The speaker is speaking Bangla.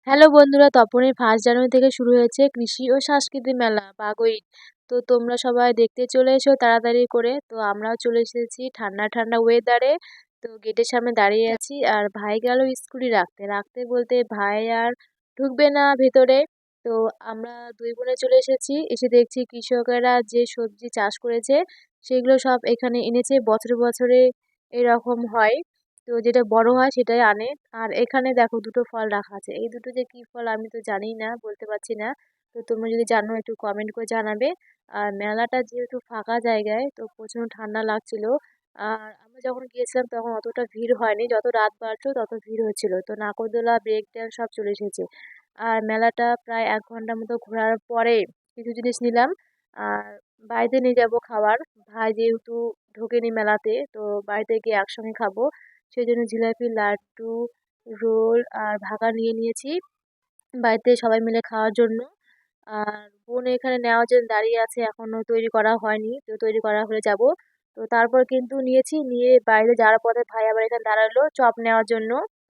হ্যালো বন্ধুরা, তপনের 1 জানুয়ারি থেকে শুরু হয়েছে কৃষি ও সংস্কৃতি মেলা বাগৈট। তো তোমরা সবাই দেখতে চলে এসো তাড়াতাড়ি করে। তো আমরাও চলে এসেছি ঠান্ডা ঠান্ডা ওয়েদারে। তো গেটের সামনে দাঁড়িয়ে আছি, আর ভাই গেল স্কুটি রাখতে রাখতে বলতে ভাই আর ঢুকবে না ভেতরে। তো আমরা দুই বোনে চলে এসেছি, এসে দেখছি কৃষকেরা যে সবজি চাষ করেছে সেগুলো সব এখানে এনেছে। বছরে বছরে এরকম হয়, তো যেটা বড় হয় সেটাই আনে। আর এখানে দেখো দুটো ফল রাখা আছে, এই দুটো যে কি ফল আমি তো জানি না, বলতে পারছি না। তো তোমরা যদি জানো একটু কমেন্ট করে জানাবে। আর মেলাটা যেহেতু ফাঁকা জায়গায়, তো প্রচন্ড ঠান্ডা লাগছিল। আর আমরা যখন গিয়েছিলাম তখন অতটা ভিড় হয়নি, যত রাত বাড়ছো তত ভিড় হচ্ছিল। তো নাগরদোলা, ব্রেক ড্যান্স সব চলে এসেছে। আর মেলাটা প্রায় 1 ঘন্টার মতো ঘোরার পরে কিছু জিনিস নিলাম। আর বাড়িতে নিয়ে যাব খাবার। ভাই যেহেতু ঢোকেনি মেলাতে, তো বাড়িতে গিয়ে একসঙ্গে খাবো। সেই জন্য জিলাপি, লাড্ডু, রোল আর ভাগা নিয়ে নিয়েছি বাড়িতে সবাই মিলে খাওয়ার জন্য। আর বোন এখানে নেওয়ার জন্য দাঁড়িয়ে আছে, এখনো তৈরি করা হয়নি, তো তৈরি করা হলে যাব। তো তারপর কিন্তু নিয়েছি, নিয়ে বাইরে যাওয়ার পথে ভাই আবার এখানে দাঁড়ালো চপ নেওয়ার জন্য।